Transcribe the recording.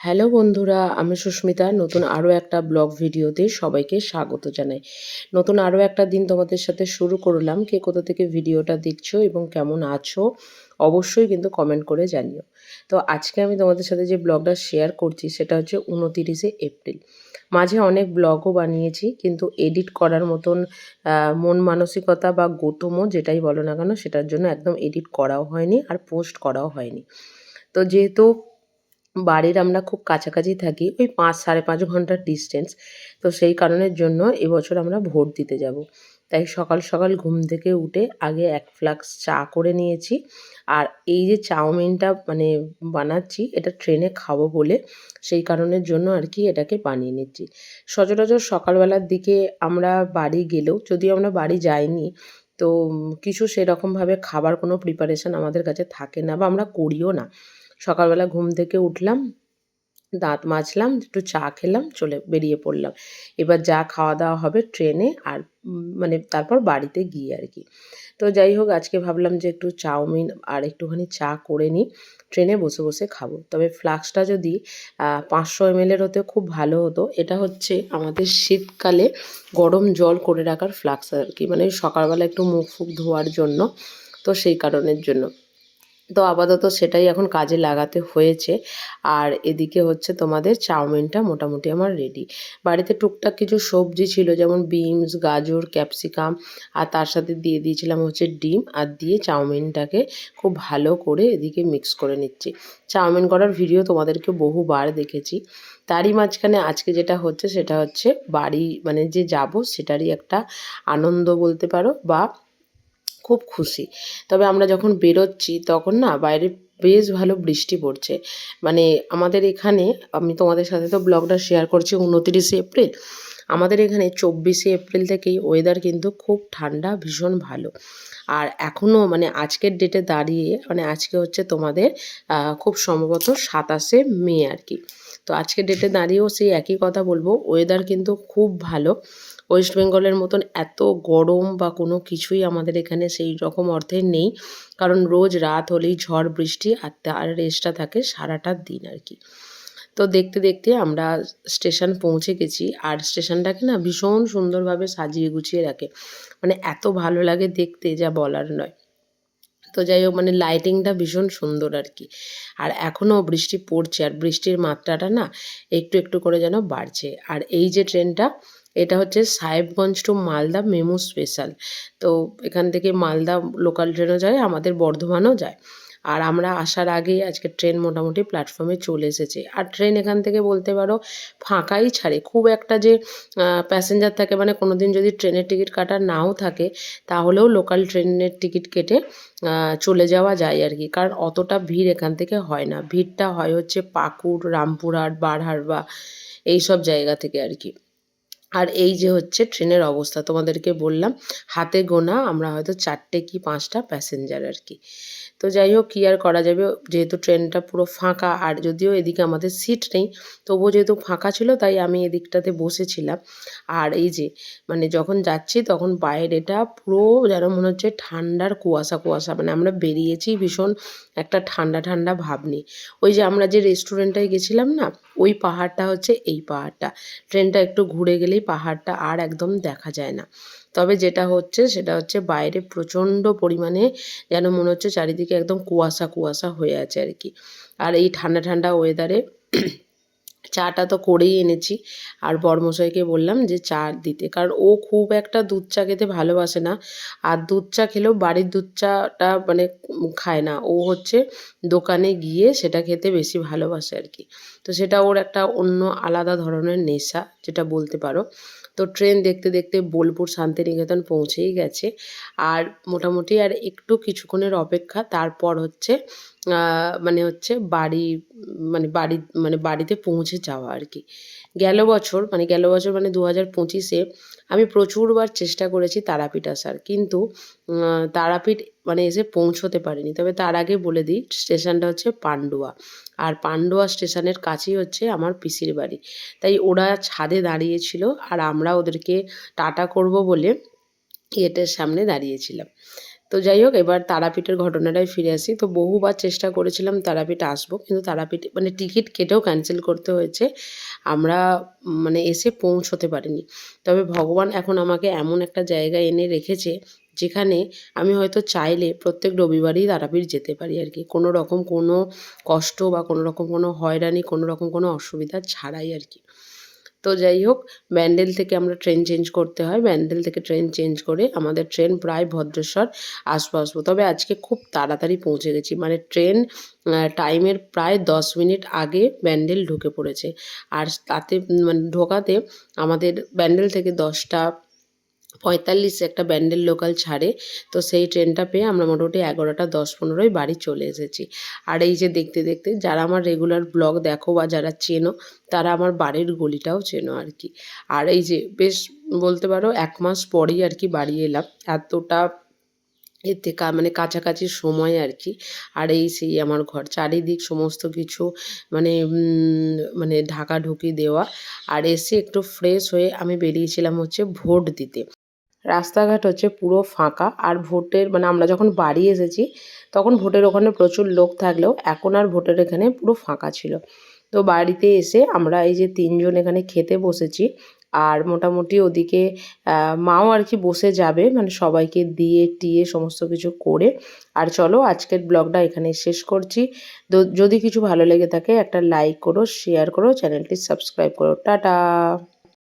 Hello বন্ধুরা, আমি সুস্মিতা। নতুন আরও একটা ব্লগ ভিডিওতে সবাইকে স্বাগত জানাই। নতুন আরও একটা দিন তোমাদের সাথে শুরু করলাম। কে কোথা থেকে ভিডিওটা দেখছো এবং কেমন আছো অবশ্যই কিন্তু কমেন্ট করে জানিও। তো আজকে আমি তোমাদের সাথে যে ব্লগটা শেয়ার করছি সেটা হচ্ছে 29শে এপ্রিল। মাঝে অনেক ব্লগও বানিয়েছি, কিন্তু এডিট করার মতন মন মানসিকতা বা গৌতমও যেটাই বলো না কেন সেটার জন্য একদম এডিট করাও হয়নি আর পোস্ট করাও হয়নি। তো যেহেতু বাড়ির আমরা খুব কাছাকাছি থাকি, ওই 5-5.5 ঘন্টার ডিস্টেন্স। তো সেই কারণের জন্য এবছর আমরা ভোট দিতে যাব। তাই সকাল সকাল ঘুম থেকে উঠে আগে 1 ফ্লাক্স চা করে নিয়েছি। আর এই যে চাউমিনটা বানাচ্ছি, এটা ট্রেনে খাবো বলে সেই কারণের জন্য আর কি এটাকে বানিয়ে নিচ্ছি। সচরাচর সকালবেলার দিকে আমরা বাড়ি গেলেও, যদিও আমরা বাড়ি যাইনি, তো কিছু সেরকমভাবে খাবার কোনো প্রিপারেশন আমাদের কাছে থাকে না বা আমরা করিও না। সকালবেলা ঘুম থেকে উঠলাম, দাঁত মাজলাম, একটু চা খেলাম, বেরিয়ে পড়লাম। এবার যা খাওয়া-দাওয়া হবে ট্রেনে, আর তারপর বাড়িতে গিয়ে আর কি। তো যাই হোক, আজকে ভাবলাম যে একটু চাউমিন আর একটুখানি চা করে নিই, ট্রেনে বসে বসে খাবো। তবে ফ্লাস্কটা যদি 500 ml এর হতে খুব ভালো হতো। এটা হচ্ছে আমাদের শীতকালে গরম জল করে রাখার ফ্লাস্ক আর কি, সকালবেলা একটু মুখ-ফুক ধোয়ার জন্য। তো সেই কারণের জন্য। তো আপাতত সেটাই এখন কাজে লাগাতে হয়েছে। আর এদিকে হচ্ছে তোমাদের চাউমিনটা মোটামুটি আমার রেডি। বাড়িতে টুকটাক কিছু সবজি ছিল, যেমন বিনস, গাজর, ক্যাপসিকাম, আর তার সাথে দিয়ে দিয়েছিলাম হচ্ছে ডিম, আর দিয়ে চাউমিনটাকে খুব ভালো করে এদিকে মিক্স করে নিচ্ছি। চাউমিন করার ভিডিও তোমাদেরকে বহুবার দেখেছি। তারই মাঝখানে আজকে যেটা হচ্ছে সেটা হচ্ছে বাড়ি যে যাব সেটারই একটা আনন্দ বলতে পারো, বা খুব খুশি। তবে আমরা যখন বেরোচ্ছি তখন না বাইরে বেশ ভালো বৃষ্টি পড়ছে। আমাদের এখানে, আমি তোমাদের সাথে তো ব্লগটা শেয়ার করছি 29শে এপ্রিল। আমাদের এখানে 24শে এপ্রিল থেকেই ওয়েদার কিন্তু খুব ঠান্ডা, ভীষণ ভালো। আর এখনও আজকের ডেটে দাঁড়িয়ে আজকে হচ্ছে তোমাদের খুব সম্ভবত 27শে মে আর কি। তো আজকের ডেটে দাঁড়িয়েও সেই একই কথা বলবো, ওয়েদার কিন্তু খুব ভালো। ওয়েস্ট বেঙ্গলের মতন এত গরম বা কোনো কিছুই আমাদের এখানে সেই রকম অর্থে নেই, কারণ রোজ রাত হলেই ঝড় বৃষ্টি, আর তার রেসটা থাকে সারাটা দিন আর কি। তো দেখতে দেখতে আমরা স্টেশন পৌঁছে গেছি। আর স্টেশনটাকে না ভীষণ সুন্দরভাবে সাজিয়ে গুছিয়ে রাখে, এত ভালো লাগে দেখতে, যা বলার নয়। তো যাই হোক, লাইটিংটা ভীষণ সুন্দর আর কি। আর এখনও বৃষ্টি পড়ছে, আর বৃষ্টির মাত্রাটা না একটু একটু করে যেন বাড়ছে। আর এই যে ট্রেনটা, এটা হচ্ছে Sahebganj to Malda MEMU special. তো এখান থেকে মালদা লোকাল ট্রেনও যায়, আমাদের বর্ধমানও যায়। আর আমরা আসার আগেই আজকে ট্রেন মোটামুটি প্ল্যাটফর্মে চলে এসেছে। আর ট্রেন এখান থেকে বলতে পারো ফাঁকাই ছাড়ে, খুব একটা যে প্যাসেঞ্জার থাকে, কোনো দিন যদি ট্রেনের টিকিট কাটা নাও থাকে তাহলেও লোকাল ট্রেনের টিকিট কেটে চলে যাওয়া যায় আর কি। কারণ অতটা ভিড় এখান থেকে হয় না, ভিড়টা হয় হচ্ছে পাকুড়, রামপুরহাট, বারহাট্টা এইসব জায়গা থেকে আর কি। আর এই যে হচ্ছে ট্রেনের অবস্থা, তোমাদেরকে বললাম হাতে গোনা আমরা হয়তো 4টে কি 5টা প্যাসেঞ্জার আর কি। তো যাই হোক, কী আর করা যাবে, যেহেতু ট্রেনটা পুরো ফাঁকা, আর যদিও এদিকে আমাদের সিট নেই, তবুও যেহেতু ফাঁকা ছিল তাই আমি এদিকটাতে বসেছিলাম। আর এই যে যখন যাচ্ছি তখন বাইরেটা পুরো যেন মনে হচ্ছে ঠান্ডার কুয়াশা কুয়াশা, আমরা বেরিয়েছি ভীষণ একটা ঠান্ডা ঠান্ডা ভাব নিয়ে। ওই যে আমরা যে রেস্টুরেন্টটায় গেছিলাম না, ওই পাহাড়টা হচ্ছে এই পাহাড়টা। ট্রেনটা একটু ঘুরে গেলেই পাহাড়টা আর একদম দেখা যায় না। তবে যেটা হচ্ছে সেটা হচ্ছে বাইরে প্রচণ্ড পরিমাণে যেন মনে হচ্ছে চারিদিকে একদম কুয়াশা কুয়াশা হয়ে আছে আর কি। আর এই ঠান্ডা ঠান্ডা ওয়েদারে চাটা তো করেই এনেছি, আর বরমশাইকে বললাম যে চা দিতে, কারণ ও খুব একটা দুধ চা খেতে ভালোবাসে না। আর দুধ চা খেলেও বাড়ির দুধ চাটা খায় না, ও হচ্ছে দোকানে গিয়ে সেটা খেতে বেশি ভালোবাসে আর কি। তো সেটা ওর একটা অন্য আলাদা ধরনের নেশা, যেটা বলতে পারো। তো ট্রেন দেখতে দেখতে বোলপুর শান্তিনিকেতন পৌঁছেই গেছে। আর মোটামুটি আর একটু কিছুক্ষণের অপেক্ষা, তারপর হচ্ছে বাড়ি বাড়িতে পৌঁছে যাওয়া আর কি। গেল বছর 2025-এ আমি প্রচুরবার চেষ্টা করেছি তারাপীঠ আসার, কিন্তু তারাপীঠ এসে পৌঁছতে পারিনি। তবে তার আগে বলে দিই, স্টেশনটা হচ্ছে পান্ডুয়া, আর পান্ডুয়া স্টেশনের কাছেই হচ্ছে আমার পিসির বাড়ি। তাই ওরা ছাদে দাঁড়িয়েছিল, আর আমরা ওদেরকে টাটা করব বলে গেটের সামনে দাঁড়িয়েছিলাম। তো যাই হোক, এবার তারাপীঠের ঘটনাটায় ফিরে আসি। তো বহুবার চেষ্টা করেছিলাম তারাপীঠ আসবো, কিন্তু তারাপীঠ মানে টিকিট কেটেও ক্যানসেল করতে হয়েছে। আমরা মানে এসে পৌঁছতে পারিনি। তবে ভগবান এখন আমাকে এমন একটা জায়গায় এনে রেখেছে, যেখানে আমি হয়তো চাইলে প্রত্যেক রবিবারই তারাপীঠ যেতে পারি আর কি। কোনো রকম কোনো কষ্ট বা কোনো রকম কোনো হয়রানি, কোনো রকম কোনো অসুবিধা ছাড়াই আর কি। তো যাই হোক, ব্যান্ডেল থেকে আমরা ট্রেন চেঞ্জ করতে হয়। ব্যান্ডেল থেকে ট্রেন চেঞ্জ করে আমাদের ট্রেন প্রায় ভদ্রেশ্বর আসবো। তবে আজকে খুব তাড়াতাড়ি পৌঁছে গেছি। মানে ট্রেন টাইমের প্রায় 10 মিনিট আগে ব্যান্ডেল ঢুকে পড়েছে। আর তাতে মানে ঢোকাতে আমাদের ব্যান্ডেল থেকে 10:45 একটা ব্যান্ডেল লোকাল ছাড়ে। তো সেই ট্রেনটা পেয়ে আমরা মোটামুটি 11:10-15 বাড়ি চলে এসেছি। আর এই যে দেখতে, দেখতে যারা আমার রেগুলার ব্লগ দেখো বা যারা চেনো, তারা আমার বাড়ির গলিটাও চেনো আর কি। আর এই যে বেশ বলতে পারো ১ মাস পরেই আর কি বাড়ি এলাম। এতটা এতে মানে কাছাকাছি সময় আর কি। আর এই সেই আমার ঘর। চারিদিক সমস্ত কিছু মানে মানে ঢাকাঢুকি দেওয়া। আর এসে একটু ফ্রেশ হয়ে আমি বেরিয়েছিলাম হচ্ছে ভোট দিতে। রাস্তাঘাট হচ্ছে পুরো ফাঁকা। আর ভোটের মানে আমরা যখন বাড়ি এসেছি, তখন ভোটের ওখানে প্রচুর লোক থাকলেও এখন আর ভোটের এখানে পুরো ফাঁকা ছিল। তো বাড়িতে এসে আমরা এই যে ৩ জন এখানে খেতে বসেছি। আর মোটামুটি ওদিকে মাও আর কি বসে যাবে, মানে সবাইকে দিয়ে টিয়ে সমস্ত কিছু করে। আর চলো আজকের ব্লগটা এখানেই শেষ করছি। যদি কিছু ভালো লেগে থাকে একটা লাইক করো, শেয়ার করো, চ্যানেলটি সাবস্ক্রাইব করো। টাটা।